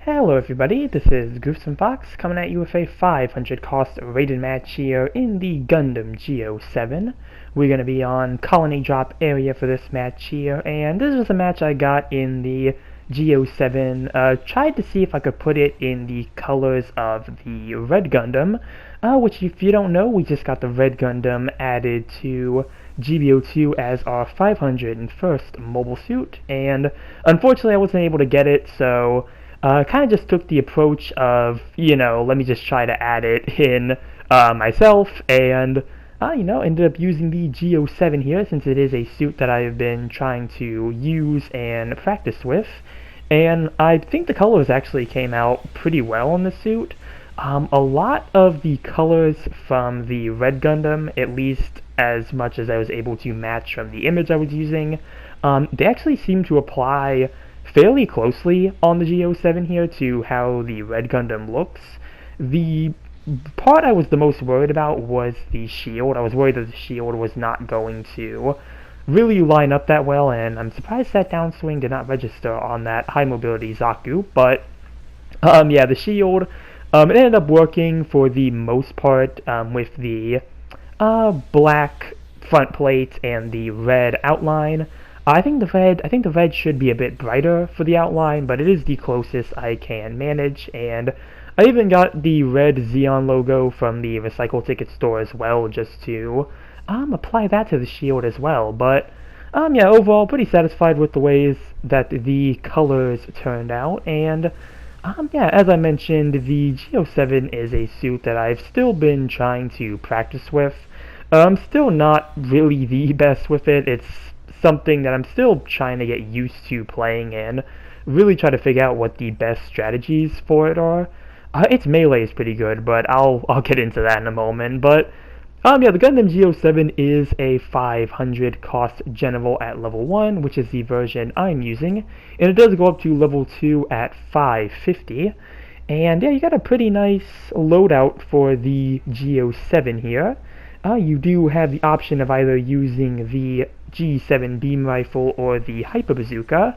Hello everybody, this is Goofs Fox coming at you with a 500 cost rated match here in the Gundam G07. We're going to be on Colony Drop area for this match here, and this was a match I got in the G07. Tried to see if I could put it in the colors of the Red Gundam, which if you don't know, we just got the Red Gundam added to GB02 as our 501st mobile suit, and unfortunately I wasn't able to get it, so kind of just took the approach of, let me just try to add it in myself, and, ended up using the G07 here, since it is a suit that I've been trying to use and practice with, and I think the colors actually came out pretty well on the suit. A lot of the colors from the Red Gundam, at least as much as I was able to match from the image I was using, they actually seem to apply fairly closely on the G07 here to how the Red Gundam looks. The part I was the most worried about was the shield. I was worried that the shield was not going to really line up that well, and I'm surprised that downswing did not register on that high mobility Zaku, but yeah, the shield, it ended up working for the most part with the black front plate and the red outline. I think the red should be a bit brighter for the outline, but it is the closest I can manage, and I even got the red Xeon logo from the recycle ticket store as well, just to apply that to the shield as well. But yeah, overall pretty satisfied with the ways that the colors turned out, and yeah, as I mentioned, the G07 is a suit that I've still been trying to practice with. I'm still not really the best with it. It's something that I'm still trying to get used to playing and really try to figure out what the best strategies for it are. Its melee is pretty good, but I'll get into that in a moment. But yeah, the Gundam G07 is a 500 cost general at level 1, which is the version I'm using, and it does go up to level 2 at 550. And yeah, you got a pretty nice loadout for the G07 here. You do have the option of either using the G7 beam rifle or the hyper bazooka.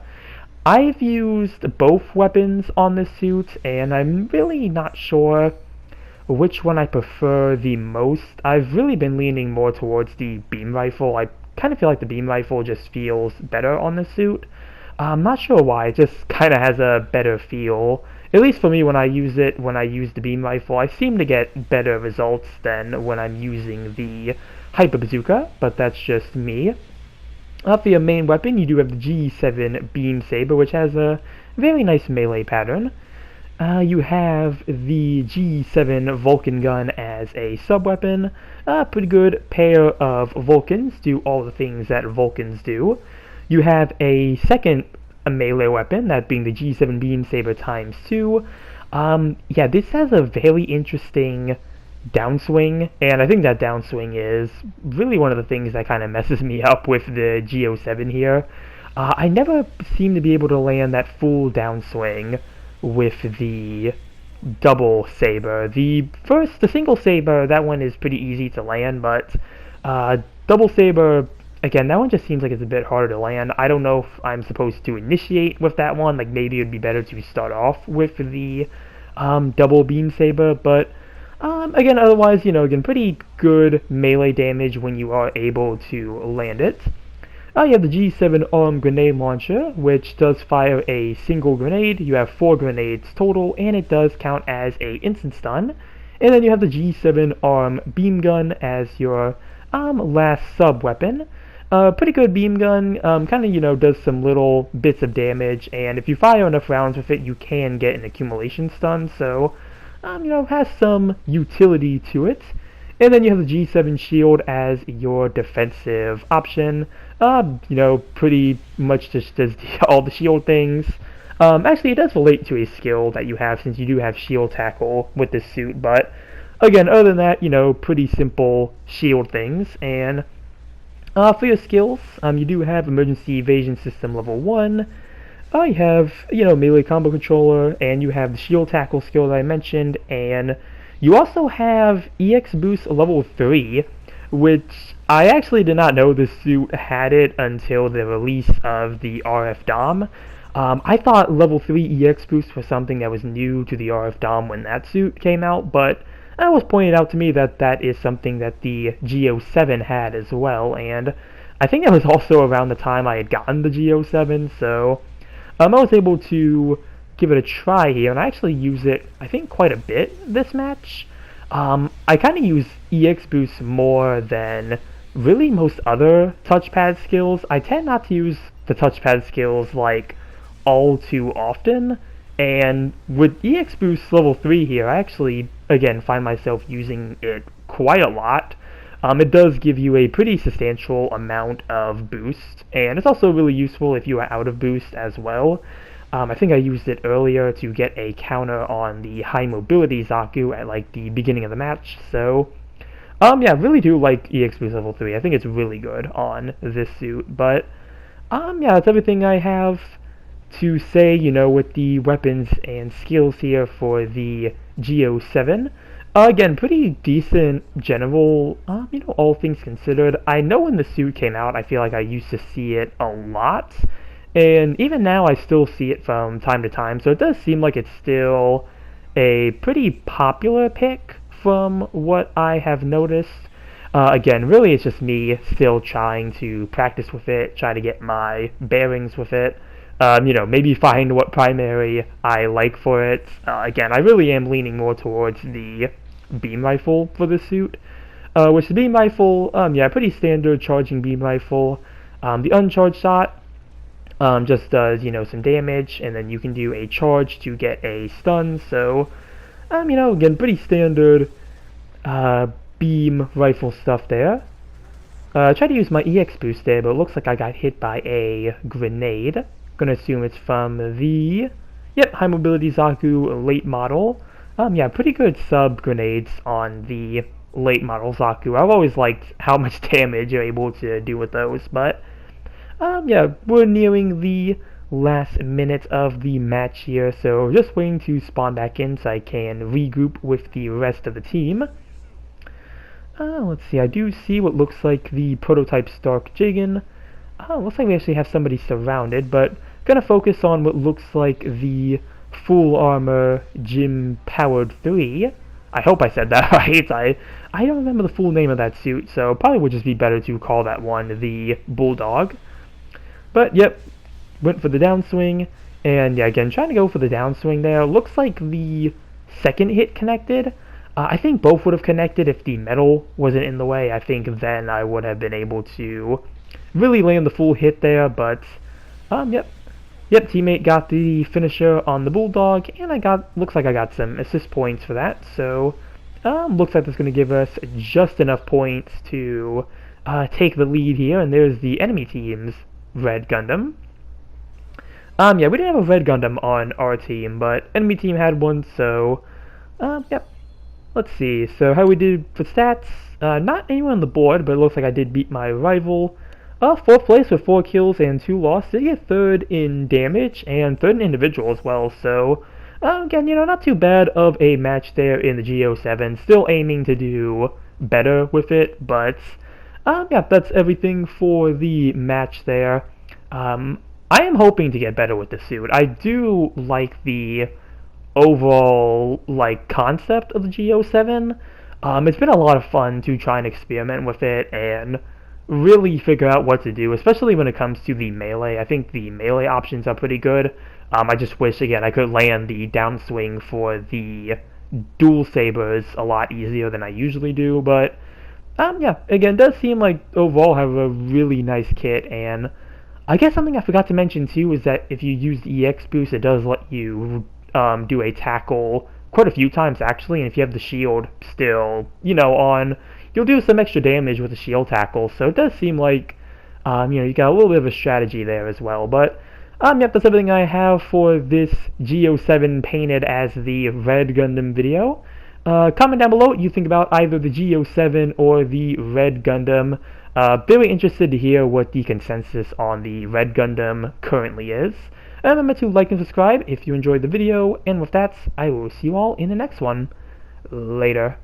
I've used both weapons on this suit, and I'm really not sure which one I prefer the most. I've really been leaning more towards the beam rifle. I kind of feel like the beam rifle just feels better on this suit. I'm not sure why, it just kind of has a better feel. At least for me, when I use the beam rifle, I seem to get better results than when I'm using the hyper bazooka, but that's just me. For your main weapon, you do have the G7 beam saber, which has a very nice melee pattern. You have the G7 Vulcan gun as a sub-weapon. Pretty good pair of Vulcans, do all the things that Vulcans do. You have a second melee weapon, that being the G7 beam saber times 2. Yeah, this has a very interesting downswing, and I think that downswing is really one of the things that kind of messes me up with the G07 here. I never seem to be able to land that full downswing with the double saber. The single saber, that one is pretty easy to land, but double saber, again, that one just seems like it's a bit harder to land. I don't know if I'm supposed to initiate with that one, like maybe it would be better to start off with the double beam saber, but again, otherwise, again, pretty good melee damage when you are able to land it. You have the G7 arm grenade launcher, which does fire a single grenade. You have 4 grenades total, and it does count as a instant stun. And then you have the G7 arm beam gun as your last sub weapon. Pretty good beam gun, kind of, does some little bits of damage, and if you fire enough rounds with it, you can get an accumulation stun, so has some utility to it. And then you have the G7 shield as your defensive option. Pretty much just does all the shield things. Actually, it does relate to a skill that you have, since you do have shield tackle with this suit, but again, other than that, pretty simple shield things. And for your skills, you do have emergency evasion system level 1. You have, melee combo controller, and you have the shield tackle skill that I mentioned, and you also have EX boost level 3, which I actually did not know this suit had it until the release of the RF Dom. I thought level 3 EX boost was something that was new to the RF Dom when that suit came out, but it was pointed out to me that that is something that the G07 had as well, and I think that was also around the time I had gotten the G07, so I was able to give it a try here, and I actually use it, I think, quite a bit this match. I kind of use EX boost more than really most other touchpad skills. I tend not to use the touchpad skills like all too often, and with EX boost level 3 here, I actually again find myself using it quite a lot. It does give you a pretty substantial amount of boost, and it's also really useful if you are out of boost as well. I think I used it earlier to get a counter on the high mobility Zaku at like the beginning of the match, so yeah, really do like EX boost level 3. I think it's really good on this suit, but yeah, that's everything I have to say, you know, with the weapons and skills here for the G07. Again, pretty decent general, you know, all things considered. I know when the suit came out, I feel like I used to see it a lot, and even now I still see it from time to time, so it does seem like it's still a pretty popular pick from what I have noticed. Again, really it's just me still trying to practice with it, try to get my bearings with it. You know, maybe find what primary I like for it. Again, I really am leaning more towards the beam rifle for this suit. Which the beam rifle, yeah, pretty standard charging beam rifle. The uncharged shot just does, you know, some damage, and then you can do a charge to get a stun. So, you know, again, pretty standard beam rifle stuff there. I tried to use my EX boost there, but it looks like I got hit by a grenade. Gonna assume it's from the, yep, high mobility Zaku late model. Yeah, pretty good sub grenades on the late model Zaku. I've always liked how much damage you're able to do with those, but yeah, we're nearing the last minute of the match here, so just waiting to spawn back in so I can regroup with the rest of the team. Let's see, I do see what looks like the prototype Stark Jigen. Looks like we actually have somebody surrounded, but gonna focus on what looks like the full armor Gym Powered 3. I hope I said that right. I don't remember the full name of that suit, so probably would just be better to call that one the Bulldog. But yep, went for the downswing, and yeah, again, trying to go for the downswing there. Looks like the second hit connected. I think both would have connected if the metal wasn't in the way. I think then I would have been able to really land the full hit there, but yep, teammate got the finisher on the Bulldog, and looks like I got some assist points for that, so looks like that's going to give us just enough points to take the lead here, and there's the enemy team's Red Gundam. Yeah, we didn't have a Red Gundam on our team, but enemy team had one, so yep. Let's see, so how we did for stats, not anyone on the board, but it looks like I did beat my rival. 4th place with 4 kills and 2 losses. Did get 3rd in damage and 3rd in individual as well, so again, you know, not too bad of a match there in the G07. Still aiming to do better with it, but yeah, that's everything for the match there. I am hoping to get better with the suit. I do like the overall like concept of the G07. It's been a lot of fun to try and experiment with it and really figure out what to do, especially when it comes to the melee. I think the melee options are pretty good. I just wish, again, I could land the downswing for the dual sabers a lot easier than I usually do, but yeah, again, it does seem like overall have a really nice kit, and I guess something I forgot to mention too is that if you use the EX boost, it does let you do a tackle quite a few times actually, and if you have the shield still, you know, on, you'll do some extra damage with the shield tackle, so it does seem like, you know, you got a little bit of a strategy there as well, but, yep, that's everything I have for this G07 painted as the Red Gundam video. Comment down below what you think about either the G07 or the Red Gundam. Very interested to hear what the consensus on the Red Gundam currently is. And remember to like and subscribe if you enjoyed the video, and with that, I will see you all in the next one. Later.